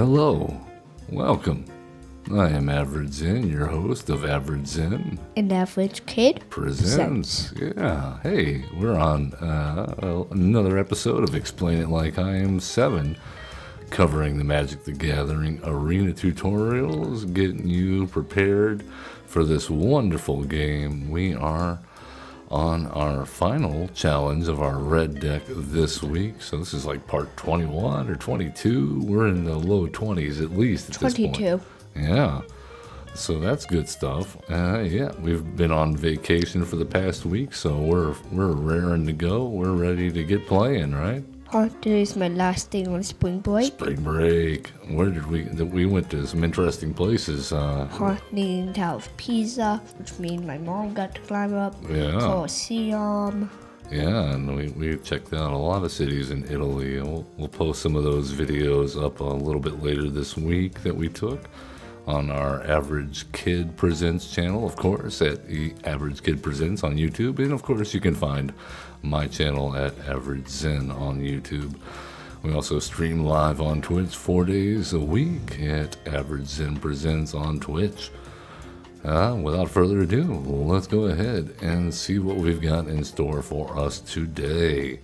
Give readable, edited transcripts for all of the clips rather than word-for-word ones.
Hello, welcome. I am AverageKid, your host of AverageKid And AverageKid Presents. Yeah, hey, we're on another episode of Explain It Like I Am 7, covering the Magic the Gathering arena tutorials, getting you prepared for this wonderful game. We are on our final challenge of our red deck this week. So this is like part 21 or 22. We're in the low 20s at least at 22. this point. Yeah. So that's good stuff. Yeah, we've been on vacation for the past week, so we're raring to go. We're ready to get playing, right? Today's my last day on spring break. Spring break. Where did we went to some interesting places. Leaning Tower of Pisa, which means my mom got to climb up. Yeah. Colosseum. Yeah, and we checked out a lot of cities in Italy. We'll post some of those videos up a little bit later this week that we took on our AverageKid Presents channel, of course, at AverageKid Presents on YouTube. And, of course, you can find my channel at AverageZen on YouTube. We also stream live on Twitch 4 days a week at AverageZen Presents on Twitch. Without further ado, let's go ahead and see what we've got in store for us today.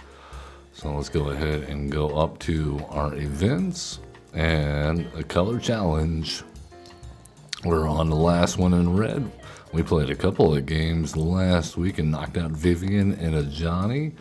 So let's go ahead and go up to our events and a color challenge. We're on the last one in red. We played a couple of games last week and knocked out Vivian and a Johnny.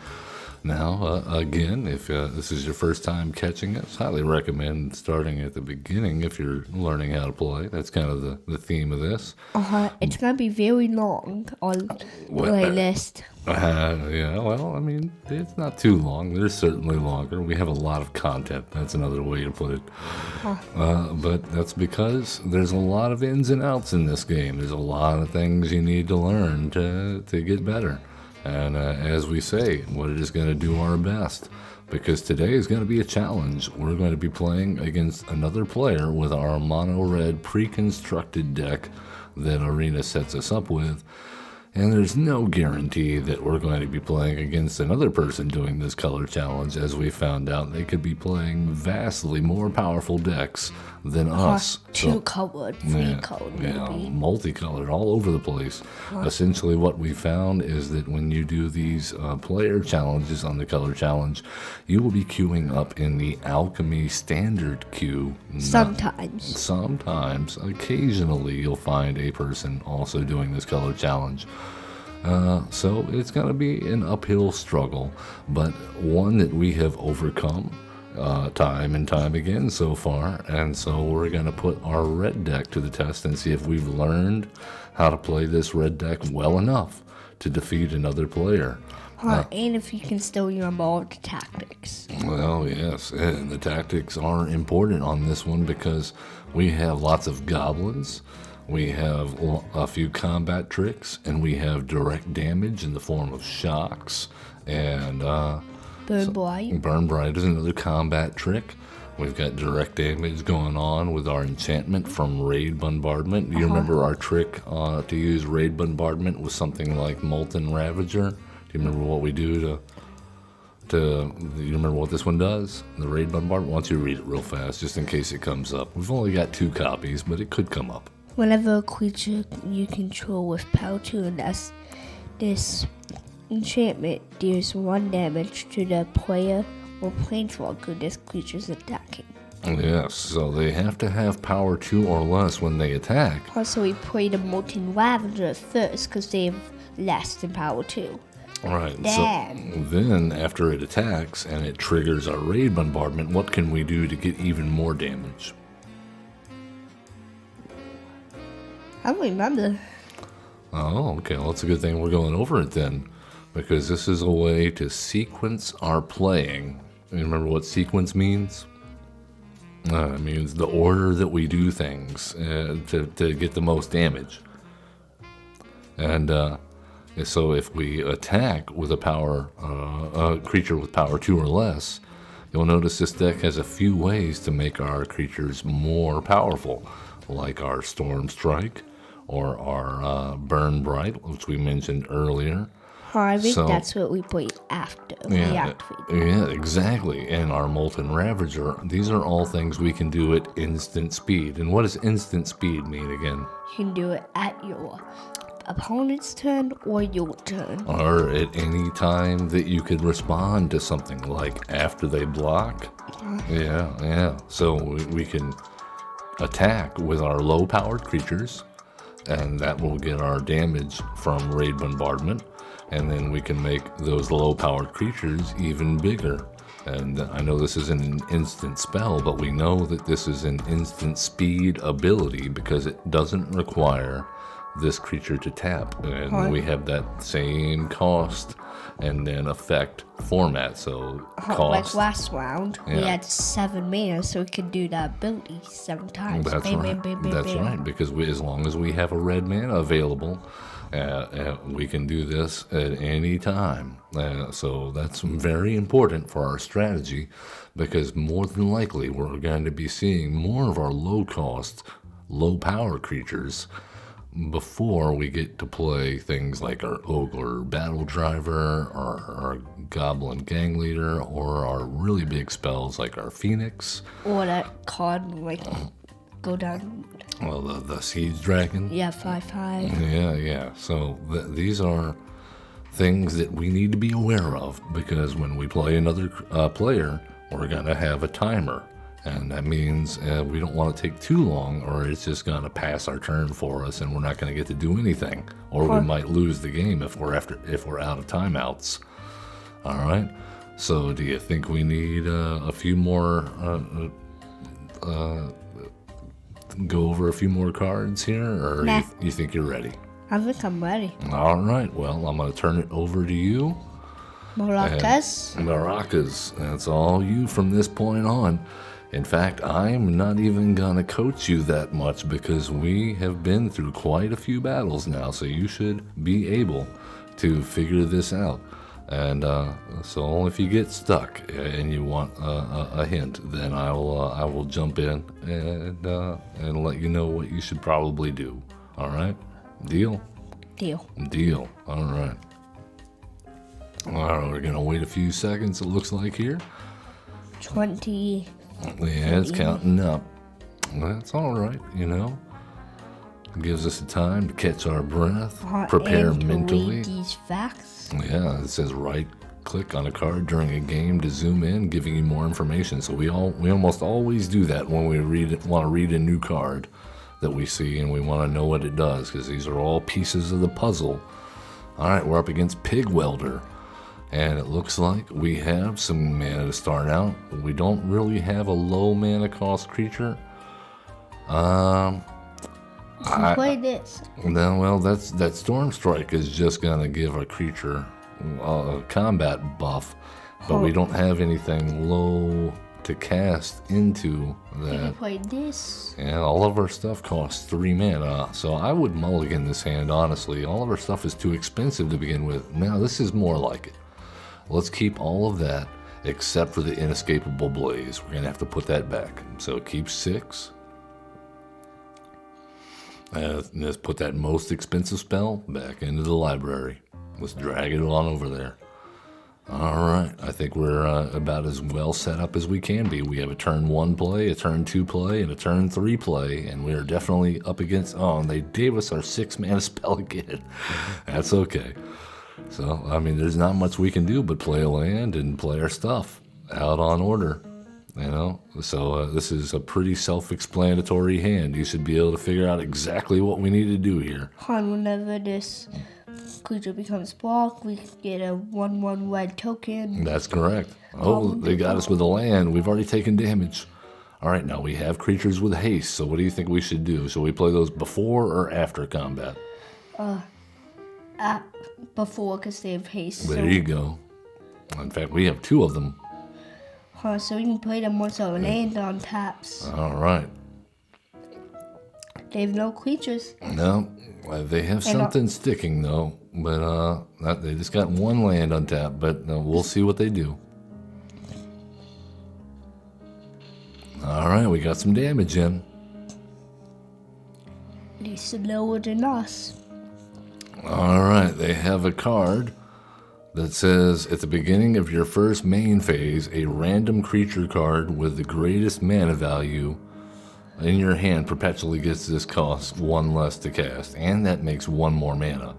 Now, again, if this is your first time catching us, highly recommend starting at the beginning if you're learning how to play. That's kind of the theme of this. It's going to be very long on playlist. Yeah, well, I mean, it's not too long. There's certainly longer. We have a lot of content. That's another way to put it. But that's because there's a lot of ins and outs in this game. There's a lot of things you need to learn to get better. And as we say, we're just going to do our best, because today is going to be a challenge. We're going to be playing against another player with our mono-red pre-constructed deck that Arena sets us up with. And there's no guarantee that we're going to be playing against another person doing this color challenge. As we found out, they could be playing vastly more powerful decks than us. Two-colored, three-colored, maybe. Multicolored, all over the place. Essentially what we found is that when you do these player challenges on the color challenge, you will be queuing up in the Alchemy standard queue. Sometimes. Occasionally you'll find a person also doing this color challenge. So it's going to be an uphill struggle, but one that we have overcome time and time again so far. And so we're going to put our red deck to the test and see if we've learned how to play this red deck well enough to defeat another player. And if you can still remember all the tactics. Well, yes, and the tactics are important on this one because we have lots of goblins. We have a few combat tricks, and we have direct damage in the form of shocks. And Burn Bright. Burn Bright is another combat trick. We've got direct damage going on with our enchantment from Raid Bombardment. Do you remember our trick to use Raid Bombardment with something like Molten Ravager? Do you remember what we do do you remember what this one does? The Raid Bombardment? Why don't you read it real fast, just in case it comes up. We've only got 2 copies, but it could come up. Whenever a creature you control with power 2 or less, this enchantment deals 1 damage to the player or planeswalker this creature is attacking. Yes, so they have to have power 2 or less when they attack. Also, we play the Molten Ravager first because they have less than power 2. Right, so then after it attacks and it triggers our Raid Bombardment, what can we do to get even more damage? I don't remember. Oh, okay. Well, it's a good thing we're going over it then, because this is a way to sequence our playing. You remember what sequence means? It means the order that we do things to get the most damage. And so if we attack with a creature with power 2 or less, you'll notice this deck has a few ways to make our creatures more powerful, like our Storm Strike, or our Burn Bright, which we mentioned earlier. I think So- that's what we play after we activate. Yeah, exactly. And our Molten Ravager, these are all things we can do at instant speed. And what does instant speed mean again? You can do it at your opponent's turn or your turn. Or at any time that you could respond to something, like after they block. Yeah. So we can attack with our low-powered creatures, and that will get our damage from raid bombardment. And then we can make those low-powered creatures even bigger. And I know this isn't an instant spell, but we know that this is an instant speed ability because it doesn't require this creature to tap. And we have that same cost and then effect format. So Like cost. last round, we Yeah. had 7 mana, so we could do that ability 7 times. That's Bam, right. bam, bam, bam, That's bam. right. Because as long as we have a red mana available, we can do this at any time. So that's very important for our strategy, because more than likely we're going to be seeing more of our low-cost, low-power creatures before we get to play things like our Ogre Battle Driver, or our Goblin Gang Leader, or our really big spells like our Phoenix. Or that card, like, go down. Well, the Siege Dragon. Yeah, 5/5. Yeah. So these are things that we need to be aware of, because when we play another player, we're going to have a timer. And that means we don't want to take too long, or it's just going to pass our turn for us and we're not going to get to do anything. Or we might lose the game if we're out of timeouts. All right? So do you think we need a few more... go over a few more cards here, or Nah. you think you're ready? I think I'm ready. All right, well, I'm going to turn it over to you. Maracas. Maracas, that's all you from this point on. In fact, I'm not even going to coach you that much, because we have been through quite a few battles now, so you should be able to figure this out. And so if you get stuck and you want a hint, then I will jump in and let you know what you should probably do. All right? Deal? Deal. All right. All right, we're going to wait a few seconds, it looks like here. 20. Yeah, it's counting up. That's all right, Gives us the time to catch our breath, prepare and to mentally. read these facts. Yeah, it says right-click on a card during a game to zoom in, giving you more information. So we almost always do that when we want to read a new card that we see, and we want to know what it does, because these are all pieces of the puzzle. All right, we're up against Pig Welder, and it looks like we have some mana to start out. We don't really have a low mana cost creature. Play this. No, well, that Storm Strike is just gonna give a creature a combat buff, but we don't have anything low to cast into You can that. play this. Yeah, all of our stuff costs 3 mana, so I would mulligan this hand, honestly. All of our stuff is too expensive to begin with. Now, this is more like it. Let's keep all of that, except for the Inescapable Blaze. We're gonna have to put that back. So keep 6. Let's put that most expensive spell back into the library. Let's drag it on over there. All right, I think we're about as well set up as we can be. We have a turn 1 play, a turn 2 play, and a turn 3 play, and we are definitely up against... Oh, and they gave us our 6 mana spell again. That's okay. So, I mean, there's not much we can do but play a land and play our stuff out on order. So this is a pretty self-explanatory hand. You should be able to figure out exactly what we need to do here. Whenever this creature becomes blocked, we get a 1/1 red token. That's correct. Oh, they got us with a land. We've already taken damage. All right, now we have creatures with haste, so what do you think we should do? Should we play those before or after combat? Before, because they have haste. There you go. In fact, we have 2 of them. So we can play them once a land on taps. All right. They have no creatures. No, they have something sticking, though. But they just got 1 land untapped, but we'll see what they do. All right, we got some damage in. They're slower than us. All right, they have a card that says, at the beginning of your first main phase, a random creature card with the greatest mana value in your hand perpetually gets this cost 1 less to cast, and that makes 1 more mana.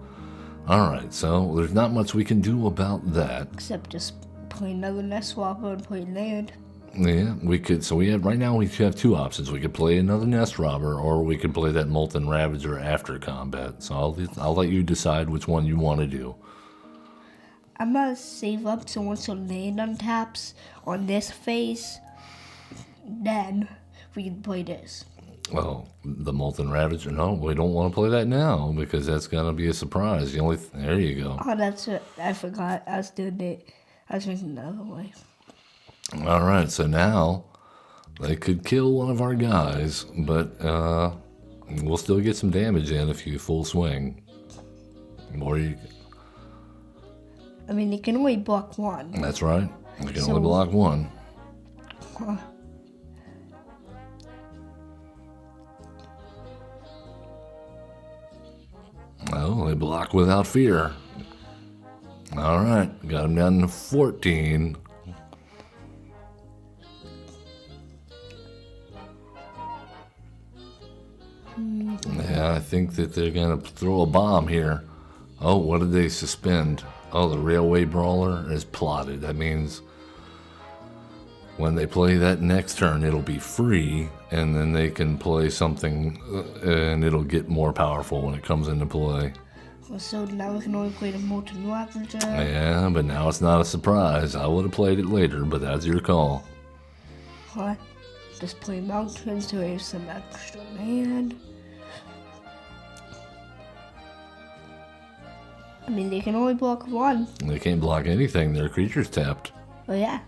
Alright, so there's not much we can do about that. Except just play another Nest Swapper and play land. Yeah, we could. So we have right now. We have 2 options. We could play another Nest Robber, or we could play that Molten Ravager after combat. So I'll let you decide which one you want to do. I'm gonna save up so once a land untaps on this phase, then we can play this. Well, the Molten Ravager. No, we don't want to play that now because that's gonna be a surprise. There you go. Oh, that's it. I forgot. I was doing it. I was thinking the other way. All right, so now they could kill one of our guys, but we'll still get some damage in if you full swing. Or you. I mean, they can only block 1. That's right. They can only block 1. Huh. Oh, they block without fear. All right, got him down to 14. Yeah, I think that they're going to throw a bomb here. Oh, what did they suspend? Oh, the Railway Brawler is plotted. That means when they play that next turn, it'll be free, and then they can play something, and it'll get more powerful when it comes into play. So now we can only play the Molten Ravager. Yeah, but now it's not a surprise. I would have played it later, but that's your call. What? Just play Mountains to have some extra land. I mean, they can only block 1. They can't block anything. Their creature's tapped. Oh, yeah.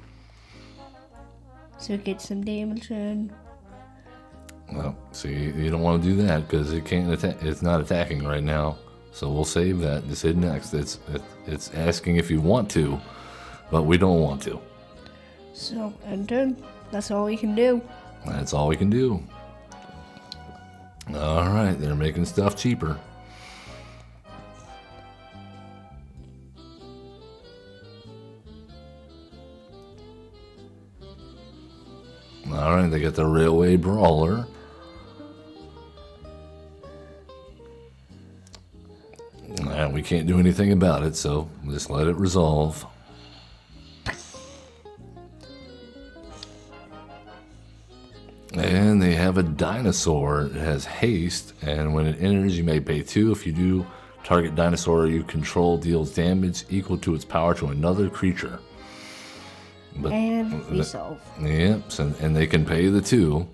So get some damage in. Well, see, you don't want to do that because it can't attack. It's not attacking right now. So we'll save that. Decide next. It's asking if you want to, but we don't want to. So, enter. That's all we can do. That's all we can do. All right, they're making stuff cheaper. All right, they got the Railway Brawler. And we can't do anything about it, so just let it resolve. And they have a dinosaur. It has haste, and when it enters, you may pay 2. If you do, target dinosaur you control deals damage equal to its power to another creature. But, And resolve. Yep, and they can pay the 2.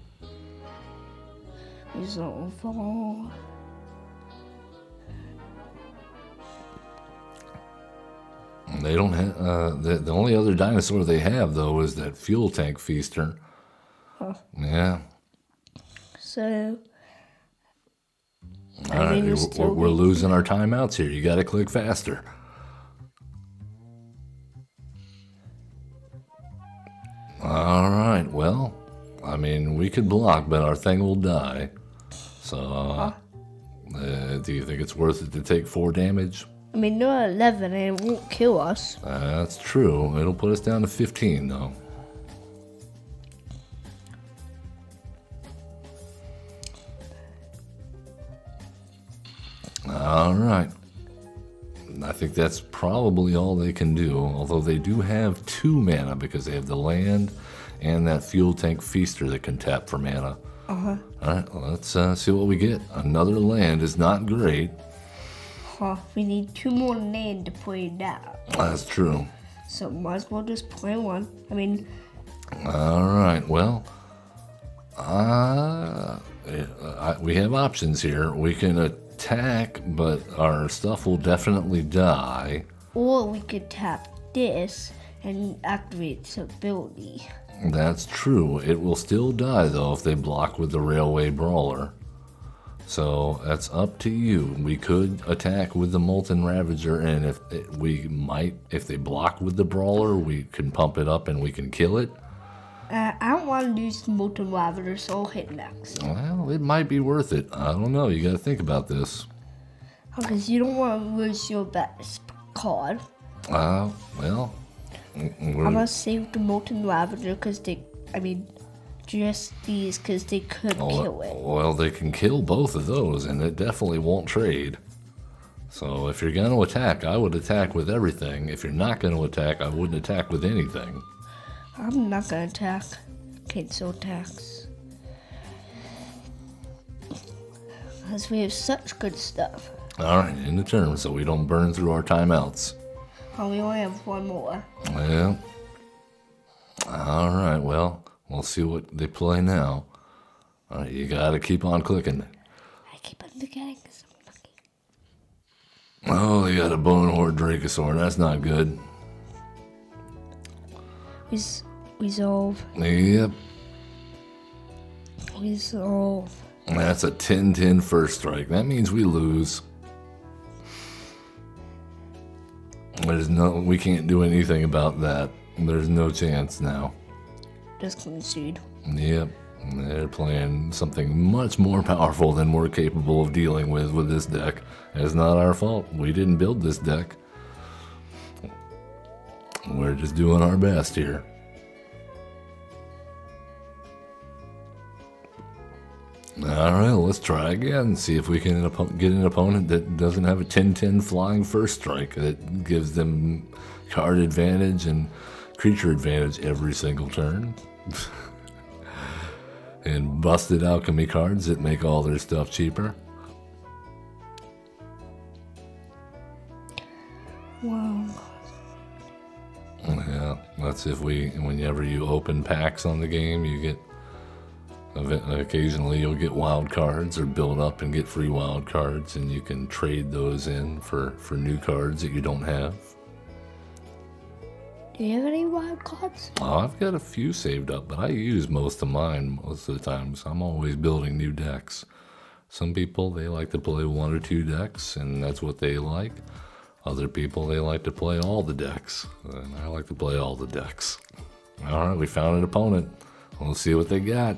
Resolve all. They don't have the only other dinosaur they have though is that fuel tank feaster. Huh. Yeah. So. All right, we're losing our timeouts here. You got to click faster. All right. Well, I mean, we could block, but our thing will die. So, do you think it's worth it to take 4 damage? I mean, they're at 11 and it won't kill us. That's true. It'll put us down to 15, though. All right. I think that's probably all they can do, although they do have 2 mana because they have the land and that fuel tank feaster that can tap for mana. Uh-huh. All right, well, let's see what we get. Another land is not great. Huh. We need 2 more land to play that. That's true. So might as well just play 1. I mean... All right, well, we have options here. We can attack, but our stuff will definitely die. Or we could tap this and activate its ability. That's true. It will still die, though, if they block with the Railway Brawler. So that's up to you. We could attack with the Molten Ravager, and if they block with the Brawler, we can pump it up and we can kill it. I don't want to use Molten Ravager, so I'll hit next. Well, it might be worth it. I don't know. You got to think about this. Because you don't want to lose your best card. Well, I'm gonna save the Molten Ravager because just these because they could kill it. well, they can kill both of those, and it definitely won't trade. So if you're going to attack, I would attack with everything. If you're not going to attack, I wouldn't attack with anything. I'm not gonna attack. Cancel attacks. Because we have such good stuff. Alright, in the turn, so we don't burn through our timeouts. Oh, we only have one more. Well, alright, well, we'll see what they play now. Alright, you gotta keep on clicking. I keep on forgetting because I'm lucky. Oh, they got a Bone Horde Dracosaur. That's not good. Resolve. Yep. Resolve. That's a 10-10 first strike. That means we lose. We can't do anything about that. There's no chance now. Just concede. Yep. They're playing something much more powerful than we're capable of dealing with this deck. It's not our fault. We didn't build this deck. We're just doing our best here. Alright, let's try again. See if we can get an opponent that doesn't have a 10-10 flying first strike that gives them card advantage and creature advantage every single turn. And busted alchemy cards that make all their stuff cheaper. Wow. Yeah, that's if whenever you open packs on the game, you get, occasionally you'll get wild cards or build up and get free wild cards, and you can trade those in for new cards that you don't have. Do you have any wild cards? Oh, I've got a few saved up, but I use most of mine most of the time, so I'm always building new decks. Some people, they like to play one or two decks, and that's what they like. Other people, they like to play all the decks, and I like to play all the decks. Alright, we found an opponent. Let's see what they got.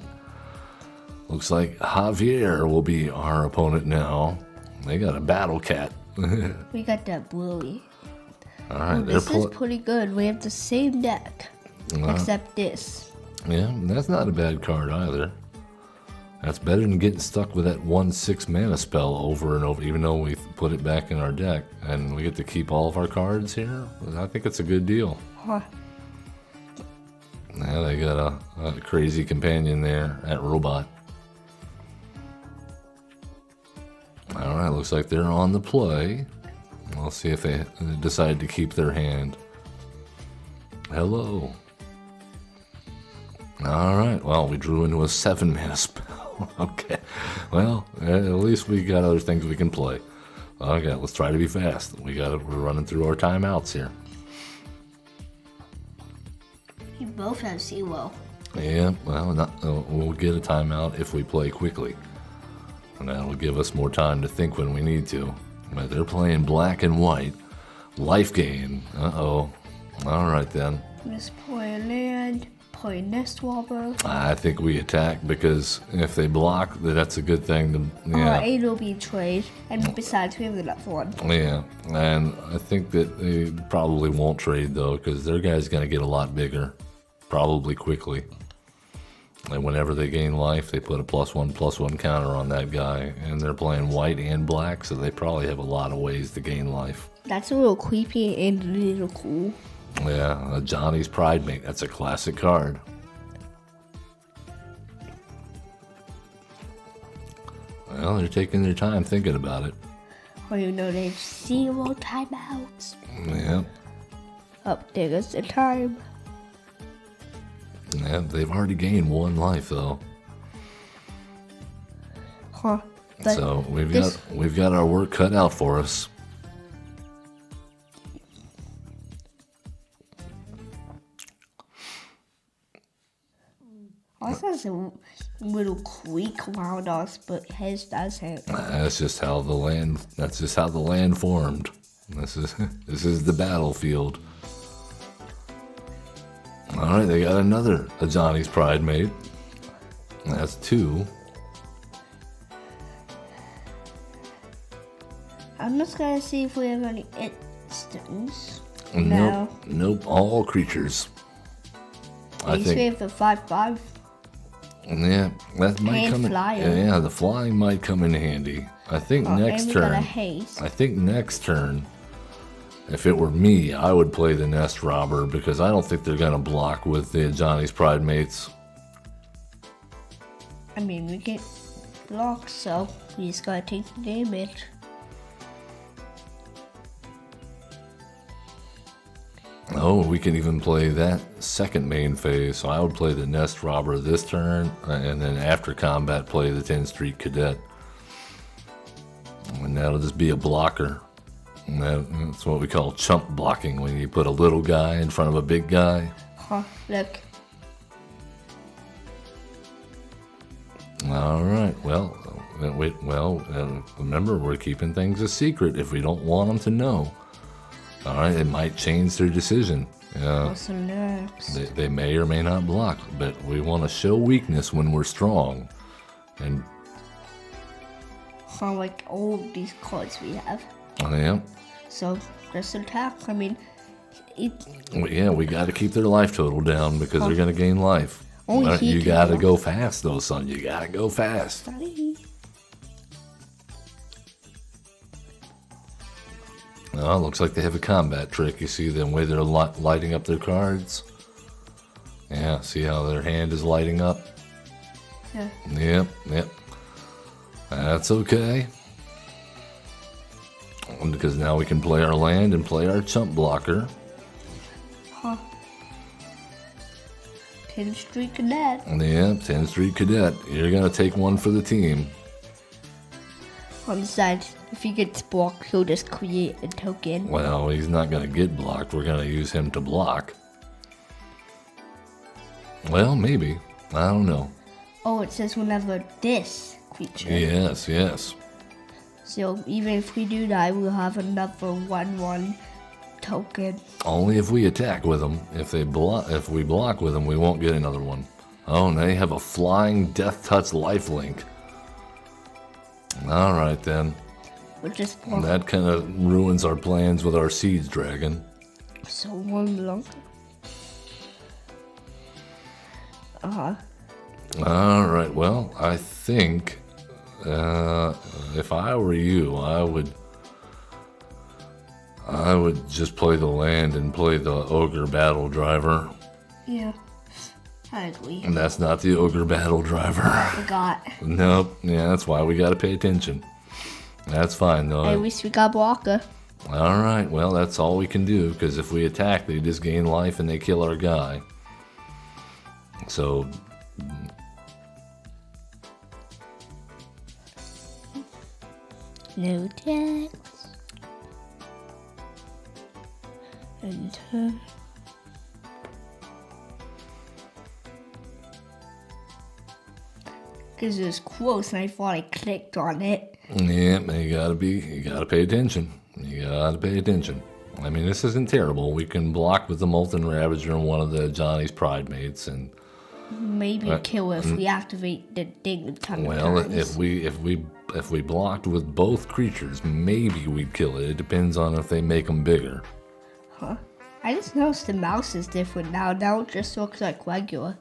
Looks like Javier will be our opponent now. They got a Battle Cat. We got that Bluey. Alright, this is pretty good. We have the same deck, except this. Yeah, that's not a bad card either. That's better than getting stuck with that 1/6 mana spell over and over, even though we put it back in our deck and we get to keep all of our cards here. I think it's a good deal. Huh. Yeah, they got a crazy companion there at Robot. Alright, looks like they're on the play. I'll see if they decide to keep their hand. Hello. Alright, well, we drew into a 7 mana spell. Okay, well, at least we got other things we can play. Okay, let's try to be fast. We're running through our timeouts here. You both have zero. Yeah, well, we'll get a timeout if we play quickly. And that'll give us more time to think when we need to. But they're playing black and white. Life gain. Uh-oh. Alright then. Let's play land, play Nest Wobber. I think we attack because if they block, that's a good thing to, yeah. It'll be trade, and besides we have enough one. Yeah, and I think that they probably won't trade though, because their guy's going to get a lot bigger. Probably quickly. And whenever they gain life, they put a +1/+1 counter on that guy. And they're playing white and black, so they probably have a lot of ways to gain life. That's a little creepy and a little cool. Yeah, Johnny's Pride Mate. That's a classic card. Well, they're taking their time thinking about it. Well, you know they have 0 timeouts. Yeah. Up there goes the time. Yeah, they've already gained 1 life though. Huh. But so we've got our work cut out for us. Also has a little creek around us, but his doesn't. That's just how the land formed. This is the battlefield. Alright, they got another Johnny's Pride Mate. That's 2. I'm just gonna see if we have any instants. Nope. Nope. All creatures. I think we have the 5/5. Yeah, that might And come in. flyer. Yeah, the flying might come in handy. I think next and we got a turn. haste. I think next turn, if it were me, I would play the Nest Robber because I don't think they're gonna block with the Johnny's Pride mates. I mean, we get blocked, so we just gotta take the damage. Oh, we can even play that second main phase. So I would play the Nest Robber this turn, and then after combat, play the 10th Street Cadet. And that'll just be a blocker. And that's what we call chump blocking, when you put a little guy in front of a big guy. Huh, look. All right. Well, remember, we're keeping things a secret if we don't want them to know. All right, it might change their decision. What's next? They may or may not block, but we want to show weakness when we're strong. And Like all of these cards we have. yeah, So just attack. I mean, we got to keep their life total down because they're going to gain life. Only he You can got to block. go fast, though, son. You got to go fast. sorry. Oh, looks like they have a combat trick. You see the way they're lighting up their cards? Yeah, see how their hand is lighting up? Yeah. Yep. That's okay. Because now we can play our land and play our chump blocker. Huh. 10th Street Cadet. Yeah, 10th Street Cadet. You're going to take one for the team. On the side, if he gets blocked, he'll just create a token. Well, he's not going to get blocked. We're going to use him to block. Well, maybe. I don't know. Oh, it says whenever this creature. Yes. So even if we do die, we'll have another 1/1 token. Only if we attack with them. If we block with them, we won't get another one. Oh, and they have a flying Death Touch lifelink. All right, then. We're just That kind of ruins our plans with our Siege Dragon. so one long. All right, well, I think if I were you, I would just play the land and play the Ogre Battle Driver. Yeah. I agree. And that's not the Ogre Battle Driver. Forgot. Nope. Yeah, that's why we got to pay attention. That's fine, though. At least we got blocker. All right, well, that's all we can do, because if we attack, they just gain life and they kill our guy. So, No text. Enter. Because it was close and I thought I clicked on it. yeah, you gotta pay attention. You gotta pay attention. I mean, this isn't terrible. We can block with the Molten Ravager and one of the Johnny's Pride mates, and Maybe kill if we activate the thing a ton of well, times. if we blocked with both creatures, maybe we'd kill it. It depends on if they make them bigger. Huh? I just noticed the mouse is different now. Now it just looks like regular.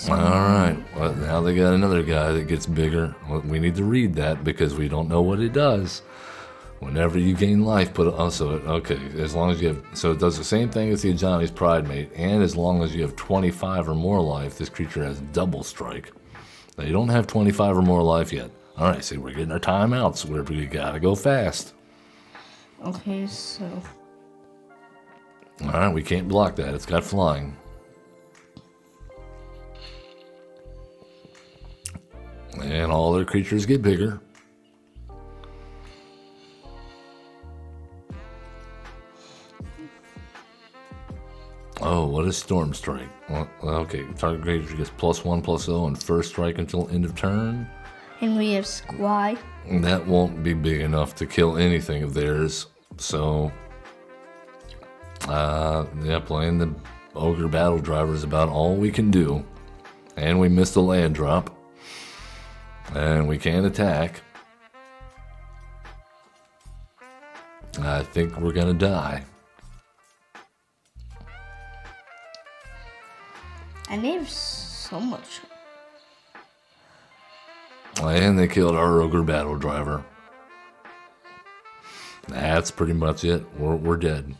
All right. Well, now they got another guy that gets bigger. Well, we need to read that because we don't know what it does. Whenever you gain life, put it also okay. As long as you have, so it does the same thing as the Johnny's Pride mate, and as long as you have 25 or more life, this creature has double strike. Now you don't have 25 or more life yet. All right, see, we're getting our timeouts. We gotta go fast. Okay, so All right, we can't block that. It's got flying. And all their creatures get bigger. Oh, what is Storm Strike? Well, okay, target creature gets +1/+0 and first strike until end of turn. and we have Squy. That won't be big enough to kill anything of theirs. So, yeah, playing the Ogre Battle Driver is about all we can do. And we missed a land drop. And we can't attack. I think we're gonna die. And they have so much. And they killed our ogre battle driver. That's pretty much it. We're dead.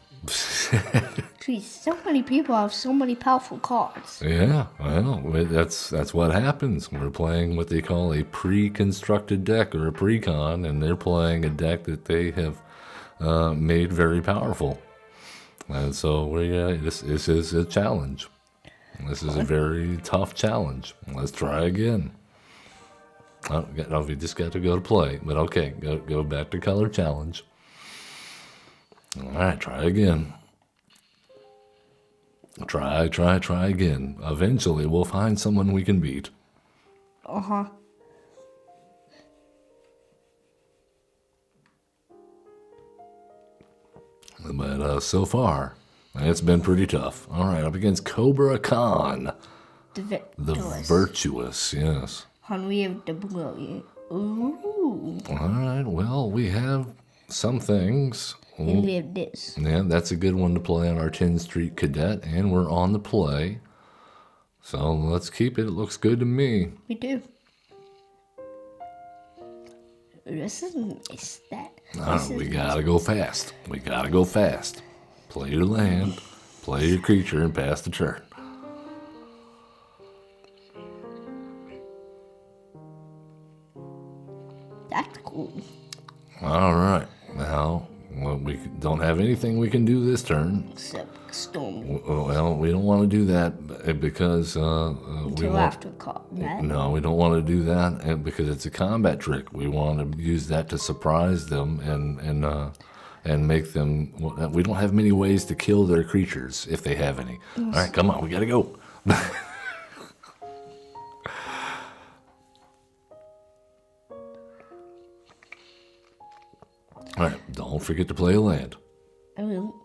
Geez, so many people have so many powerful cards. Yeah, well, that's what happens. We're playing what they call a pre-constructed deck or a precon, and they're playing a deck that they have made very powerful. And so this is a challenge. This is a very tough challenge. Let's try again. Oh, we just got to go to play, but okay, go back to color challenge. All right, try again. Try again. Eventually, we'll find someone we can beat. Uh-huh. But so far, it's been pretty tough. All right, up against Cobra Khan. The virtuous, yes. And we have the brilliant. Ooh. All right, well, we have some things. And we have this. Yeah, that's a good one to play on our 10th Street Cadet, and we're on the play. So let's keep it. It looks good to me. We do. This isn't nice. We gotta go fast. We gotta go fast. Play your land, play your creature, and pass the turn. That's cool. All right. Now, we don't have anything we can do this turn. Except storm. Well, we don't want to do that because Until after combat. No, we don't want to do that because it's a combat trick. We want to use that to surprise them and make them. We don't have many ways to kill their creatures if they have any. Yes. All right, come on, we gotta go. All right, don't forget to play a land. I will.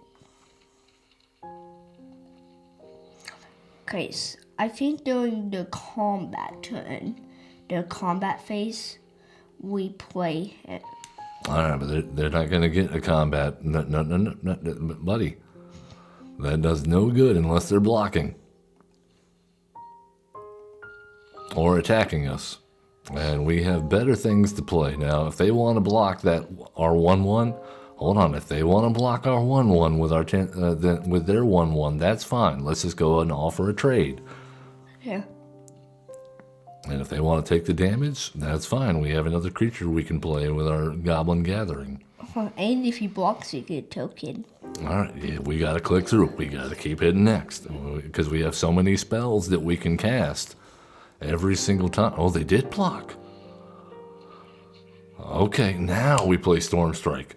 Okay, so I think during the combat turn, the combat phase, we play it. All right, but they're not going to get a combat. No, buddy. That does no good unless they're blocking. Or attacking us. And we have better things to play. Now, if they want to block our 1/1, hold on. If they want to block our 1/1 with with their 1/1, that's fine. Let's just go and offer a trade. Yeah. And if they want to take the damage, that's fine. We have another creature we can play with our Goblin Gathering. And if he blocks, you get a token. All right, yeah, we got to click through. We got to keep hitting next because we have so many spells that we can cast. Every single time. Oh, they did block. Okay, now we play Storm Strike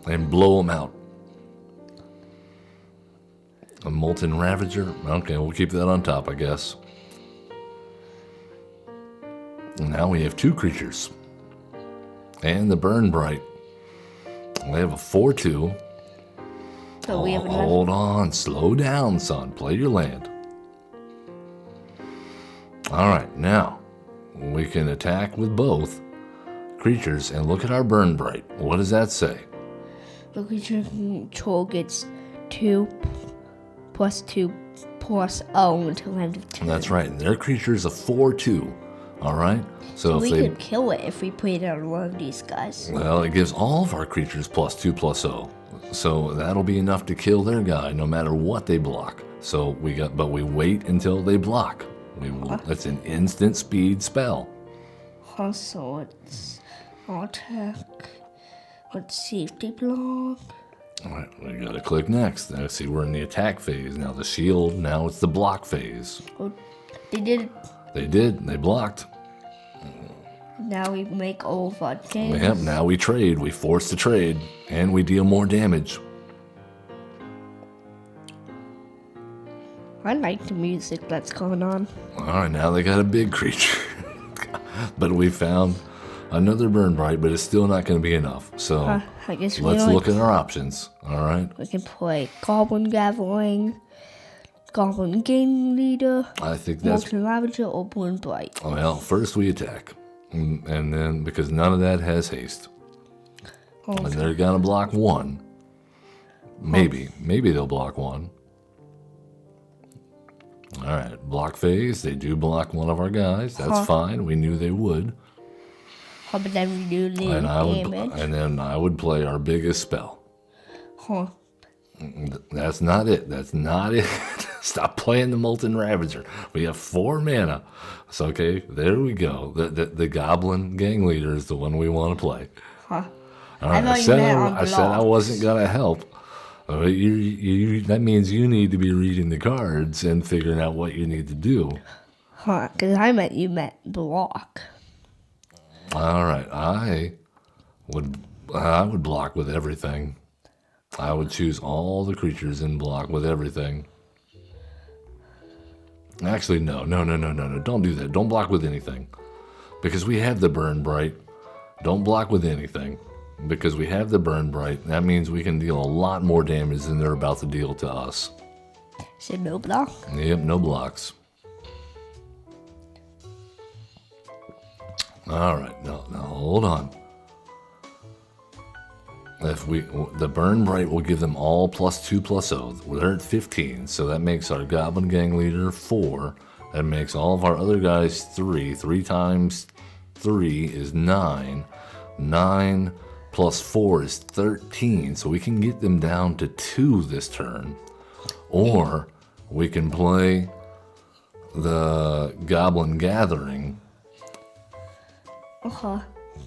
and blow them out. A Molten Ravager. Okay, we'll keep that on top, I guess. And now we have two creatures. And the Burn Bright. We have a 4/2. So we have Hold on. Slow down, son. Play your land. All right, now we can attack with both creatures and look at our Burn Bright. What does that say? The creature control gets 2/2/0 until end of turn. That's right. And their creature is a 4/2. All right. So we if they could kill it if we played it on one of these guys. Well, it gives all of our creatures +2/+0. So that'll be enough to kill their guy no matter what they block. So but we wait until they block. That's an instant speed spell. Also, it's attack. Let's see if they block. All right, we gotta click next. Now, see, we're in the attack phase. Now the shield, now it's the block phase. Oh, they did it. They did, they blocked. Now we make all of our damage. Yep, now we trade. We force the trade, and we deal more damage. I like the music that's going on. All right, now they got a big creature. But we found another Burn Bright, but it's still not going to be enough. So I guess let's look at our options. All right. We can play Goblin Gathering, Goblin Game Leader, I think that's Molten Ravager, or Burn Bright. Well, first we attack, and then because none of that has haste, and they're gonna block one. Maybe they'll block one. All right, block phase. They do block one of our guys. That's fine. We knew they would. Huh, but then we do the damage. And then I would play our biggest spell. Huh. That's not it. That's not it. Stop playing the Molten Ravager. We have 4 mana. So, okay, there we go. The Goblin Gang Leader is the one we want to play. Huh. All right, I said I wasn't going to help. That means you need to be reading the cards and figuring out what you need to do. Huh, because I meant you meant block. All right, I would block with everything. I would choose all the creatures and block with everything. Actually, no. Don't do that. Don't block with anything. Because we have the Burn Bright. Don't block with anything. Because we have the Burn Bright. That means we can deal a lot more damage than they're about to deal to us. So no block? Yep, no blocks. All right, now hold on. The Burn Bright will give them all +2/+0. They're at 15, so that makes our Goblin Gang Leader 4. That makes all of our other guys 3. 3 times 3 is 9. 9 plus 4 is 13, so we can get them down to 2 this turn. Or we can play the Goblin Gathering.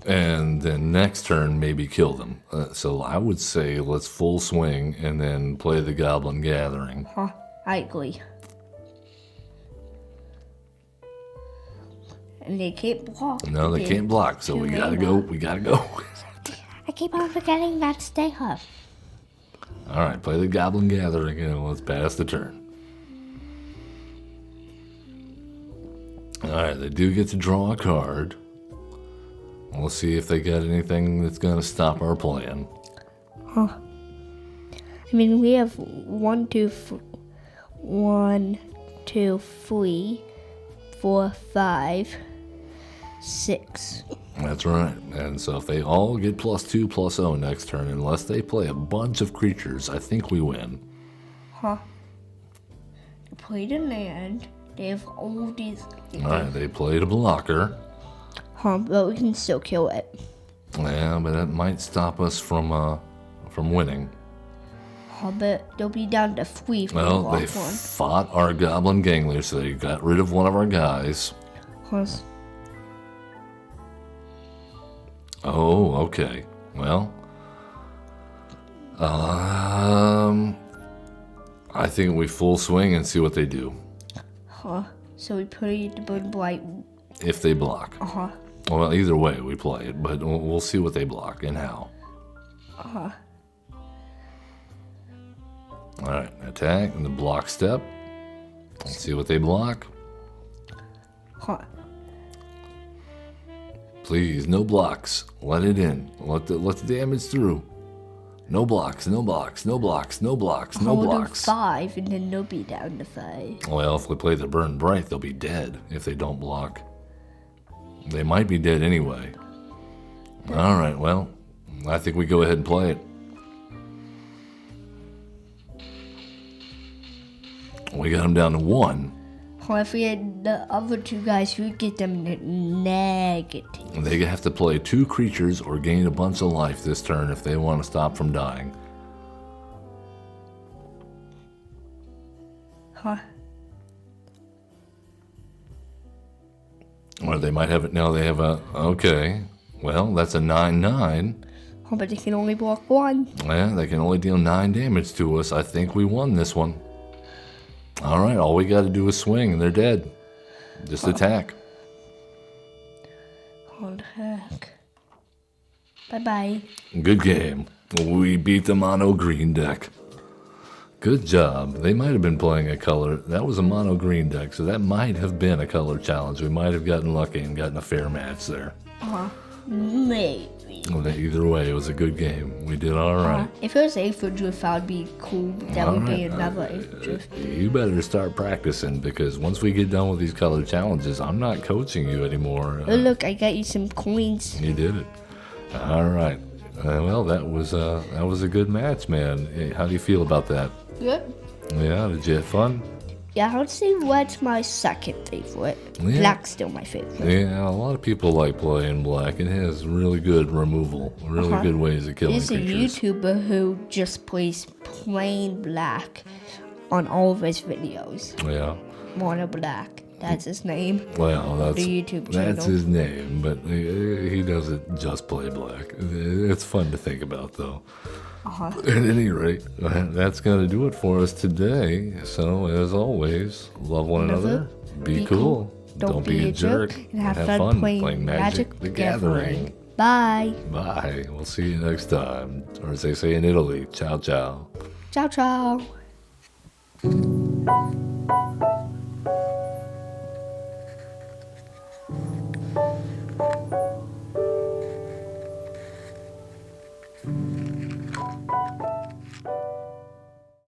And then next turn, maybe kill them. So I would say let's full swing and then play the Goblin Gathering. I agree. And they can't block. No, they can't block, so we gotta go. We gotta go. I keep on forgetting that stay up. All right, play the Goblin Gathering and let's pass the turn. All right, they do get to draw a card. We'll see if they got anything that's going to stop our plan. I mean, we have 1, 2, 3, 4, 5, 6. That's right. And so if they all get +2/+0 next turn, unless they play a bunch of creatures, I think we win. They played a land. They have all these. All right, they played a blocker. But we can still kill it. Yeah, but that might stop us from winning. But they'll be down to 3 for Well, block they 1. fought our Goblin Gang Leader, so they got rid of one of our guys. Oh, okay. Well, I think we full swing and see what they do. So we play the Burn Bright. If they block. Well, either way we play it, but we'll see what they block and how. All right, attack and the block step. Let's see what they block. Please, no blocks. Let it in. Let the damage through. No blocks, no blocks, no blocks, no blocks, no blocks. 5, and then they'll be down to 5. Well, if we play the Burn Bright, they'll be dead if they don't block. They might be dead anyway. All right, well, I think we go ahead and play it. We got them down to 1. If we had the other 2 guys, we'd get them negative. They have to play 2 creatures or gain a bunch of life this turn if they want to stop from dying. Or they might have it now. They have a... Okay. Well, that's a 9/9. But they can only block 1. Yeah, they can only deal 9 damage to us. I think we won this one. All right, all we got to do is swing, and they're dead. Just attack. What the heck? Bye-bye. Good game. We beat the mono green deck. Good job. They might have been playing a color. That was a mono green deck, so that might have been a color challenge. We might have gotten lucky and gotten a fair match there. Maybe. Well, either way, it was a good game. We did all right. If it was April Drift, that would be cool. That would be another April Drift. You better start practicing, because once we get done with these color challenges, I'm not coaching you anymore. Oh, look, I got you some coins. You did it. All right. Well, that was a good match, man. Hey, how do you feel about that? Good. Yeah, did you have fun? Yeah, I would say red's my second favorite. Yeah. Black's still my favorite. Yeah, a lot of people like playing black. It has really good removal, really good ways of killing There's a creatures. YouTuber who just plays plain black on all of his videos. Yeah. Mono Black. That's his name. Well, that's YouTube that's channel. his name, but he doesn't just play black. It's fun to think about, though. At any rate, that's going to do it for us today. So, as always, love one another, be cool, don't be a jerk, and have fun playing Magic the Gathering. Bye. Bye. We'll see you next time. Or as they say in Italy, ciao ciao. Ciao, ciao.